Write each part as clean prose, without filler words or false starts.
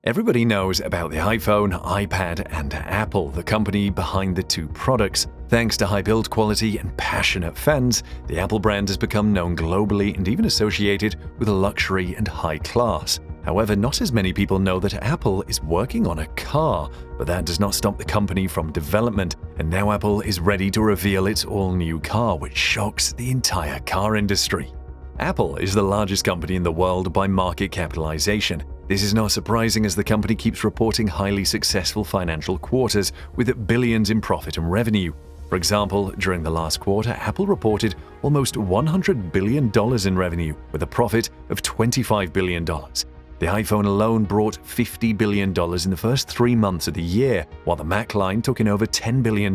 Everybody knows about the iPhone, iPad, and Apple, the company behind the two products. Thanks to high build quality and passionate fans, the Apple brand has become known globally and even associated with luxury and high class. However, not as many people know that Apple is working on a car, but that does not stop the company from development, and now Apple is ready to reveal its all-new car, which shocks the entire car industry. Apple is the largest company in the world by market capitalization. This is not surprising as the company keeps reporting highly successful financial quarters with billions in profit and revenue. For example, during the last quarter, Apple reported almost $100 billion in revenue with a profit of $25 billion. The iPhone alone brought $50 billion in the first 3 months of the year, while the Mac line took in over $10 billion.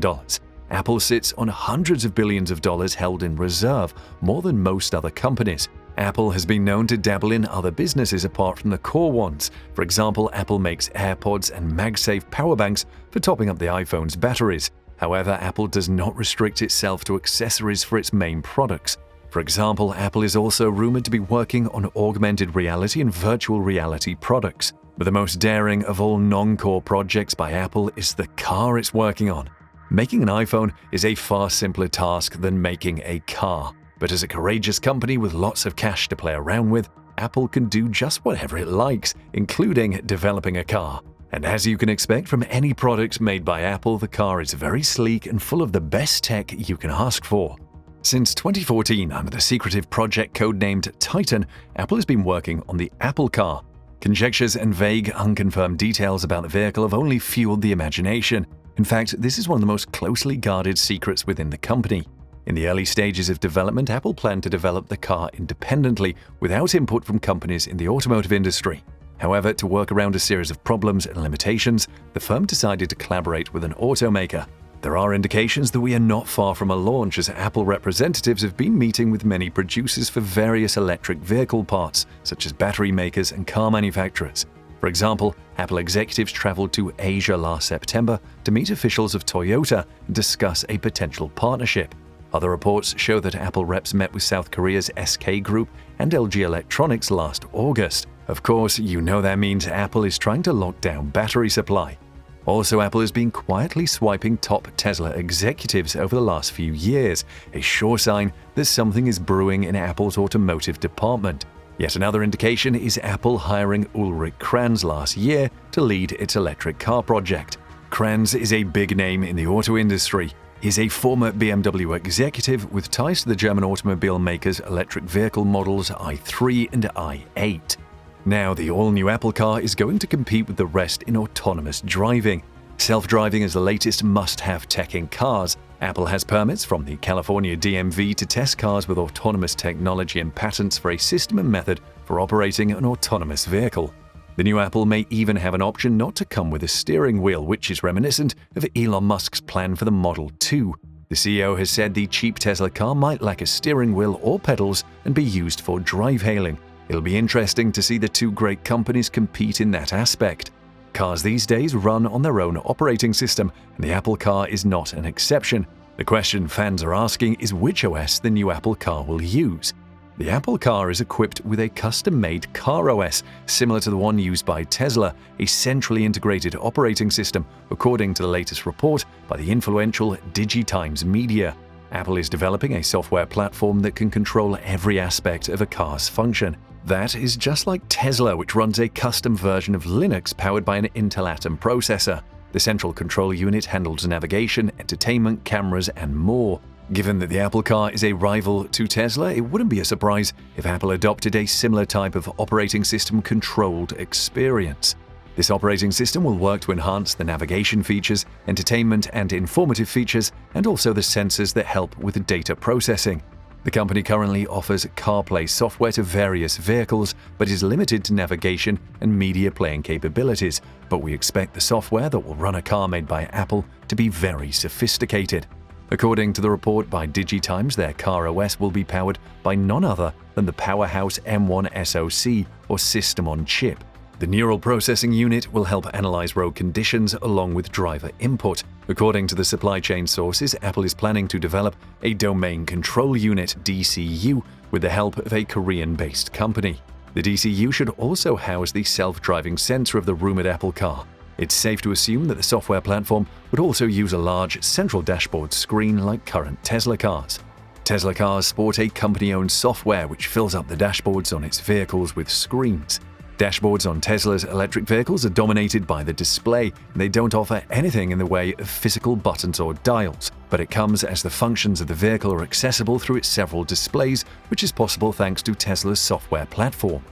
Apple sits on hundreds of billions of dollars held in reserve, more than most other companies. Apple has been known to dabble in other businesses apart from the core ones. For example, Apple makes AirPods and MagSafe power banks for topping up the iPhone's batteries. However, Apple does not restrict itself to accessories for its main products. For example, Apple is also rumored to be working on augmented reality and virtual reality products. But the most daring of all non-core projects by Apple is the car it's working on. Making an iPhone is a far simpler task than making a car. But as a courageous company with lots of cash to play around with, Apple can do just whatever it likes, including developing a car. And as you can expect from any product made by Apple, the car is very sleek and full of the best tech you can ask for. Since 2014, under the secretive project codenamed Titan, Apple has been working on the Apple Car. Conjectures and vague, unconfirmed details about the vehicle have only fueled the imagination. In fact, this is one of the most closely guarded secrets within the company. In the early stages of development, Apple planned to develop the car independently, without input from companies in the automotive industry. However, to work around a series of problems and limitations, the firm decided to collaborate with an automaker. There are indications that we are not far from a launch, as Apple representatives have been meeting with many producers for various electric vehicle parts, such as battery makers and car manufacturers. For example, Apple executives traveled to Asia last September to meet officials of Toyota and discuss a potential partnership. Other reports show that Apple reps met with South Korea's SK Group and LG Electronics last August. Of course, you know that means Apple is trying to lock down battery supply. Also, Apple has been quietly swiping top Tesla executives over the last few years, a sure sign that something is brewing in Apple's automotive department. Yet another indication is Apple hiring Ulrich Kranz last year to lead its electric car project. Kranz is a big name in the auto industry. He's a former BMW executive with ties to the German automobile maker's electric vehicle models i3 and i8. Now, the all-new Apple Car is going to compete with the rest in autonomous driving. Self-driving is the latest must-have tech in cars. Apple has permits from the California DMV to test cars with autonomous technology and patents for a system and method for operating an autonomous vehicle. The new Apple may even have an option not to come with a steering wheel, which is reminiscent of Elon Musk's plan for the Model 2. The CEO has said the cheap Tesla car might lack a steering wheel or pedals and be used for drive-hailing. It'll be interesting to see the two great companies compete in that aspect. Cars these days run on their own operating system, and the Apple Car is not an exception. The question fans are asking is which OS the new Apple Car will use. The Apple Car is equipped with a custom-made car OS, similar to the one used by Tesla, a centrally integrated operating system, according to the latest report by the influential DigiTimes Media. Apple is developing a software platform that can control every aspect of a car's function. That is just like Tesla, which runs a custom version of Linux powered by an Intel Atom processor. The central control unit handles navigation, entertainment, cameras, and more. Given that the Apple Car is a rival to Tesla, it wouldn't be a surprise if Apple adopted a similar type of operating system-controlled experience. This operating system will work to enhance the navigation features, entertainment and informative features, and also the sensors that help with data processing. The company currently offers CarPlay software to various vehicles, but is limited to navigation and media playing capabilities. But we expect the software that will run a car made by Apple to be very sophisticated. According to the report by DigiTimes, their car OS will be powered by none other than the powerhouse M1 SoC, or System on Chip. The neural processing unit will help analyze road conditions along with driver input. According to the supply chain sources, Apple is planning to develop a domain control unit (DCU) with the help of a Korean-based company. The DCU should also house the self-driving sensor of the rumored Apple car. It's safe to assume that the software platform would also use a large central dashboard screen like current Tesla cars. Tesla cars sport a company-owned software which fills up the dashboards on its vehicles with screens. Dashboards on Tesla's electric vehicles are dominated by the display, and they don't offer anything in the way of physical buttons or dials, but it comes as the functions of the vehicle are accessible through its several displays, which is possible thanks to Tesla's software platform.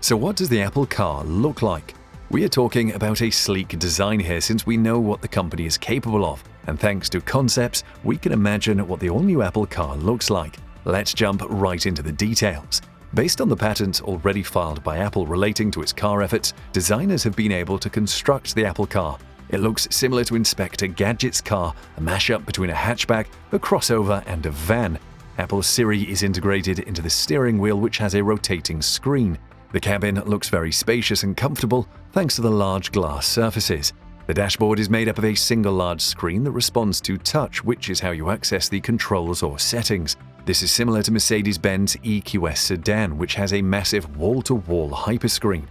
So what does the Apple car look like? We are talking about a sleek design here since we know what the company is capable of, and thanks to concepts, we can imagine what the all-new Apple car looks like. Let's jump right into the details. Based on the patents already filed by Apple relating to its car efforts, designers have been able to construct the Apple car. It looks similar to Inspector Gadget's car, a mashup between a hatchback, a crossover, and a van. Apple's Siri is integrated into the steering wheel, which has a rotating screen. The cabin looks very spacious and comfortable thanks to the large glass surfaces. The dashboard is made up of a single large screen that responds to touch, which is how you access the controls or settings. This is similar to Mercedes-Benz EQS sedan, which has a massive wall-to-wall hyperscreen.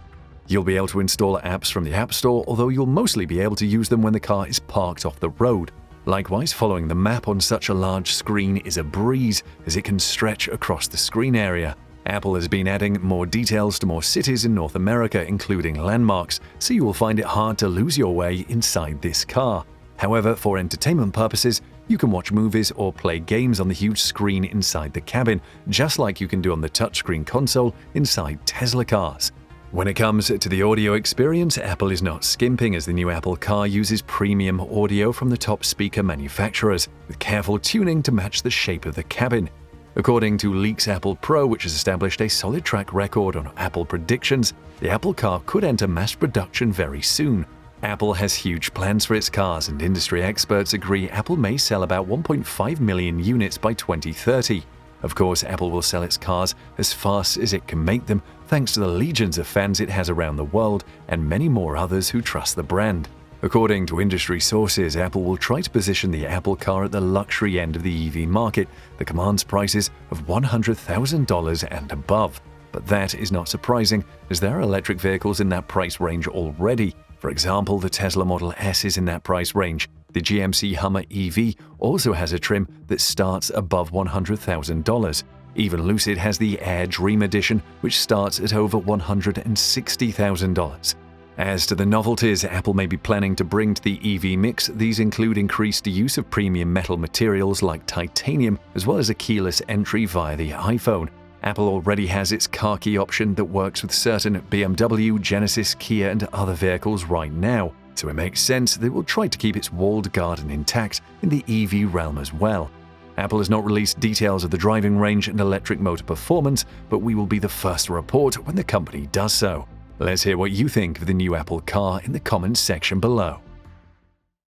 You'll be able to install apps from the App Store, although you'll mostly be able to use them when the car is parked off the road. Likewise, following the map on such a large screen is a breeze, as it can stretch across the screen area. Apple has been adding more details to more cities in North America, including landmarks, so you will find it hard to lose your way inside this car. However, for entertainment purposes, you can watch movies or play games on the huge screen inside the cabin, just like you can do on the touchscreen console inside Tesla cars. When it comes to the audio experience, Apple is not skimping, as the new Apple car uses premium audio from the top speaker manufacturers, with careful tuning to match the shape of the cabin. According to Leaks Apple Pro, which has established a solid track record on Apple predictions, the Apple car could enter mass production very soon. Apple has huge plans for its cars, and industry experts agree Apple may sell about 1.5 million units by 2030. Of course, Apple will sell its cars as fast as it can make them, thanks to the legions of fans it has around the world and many more others who trust the brand. According to industry sources, Apple will try to position the Apple car at the luxury end of the EV market that commands prices of $100,000 and above. But that is not surprising, as there are electric vehicles in that price range already. For example, the Tesla Model S is in that price range. The GMC Hummer EV also has a trim that starts above $100,000. Even Lucid has the Air Dream Edition, which starts at over $160,000. As to the novelties Apple may be planning to bring to the EV mix, these include increased use of premium metal materials like titanium, as well as a keyless entry via the iPhone. Apple already has its car key option that works with certain BMW, Genesis, Kia, and other vehicles right now, so it makes sense that it will try to keep its walled garden intact in the EV realm as well. Apple has not released details of the driving range and electric motor performance, but we will be the first to report when the company does so. Let's hear what you think of the new Apple car in the comments section below.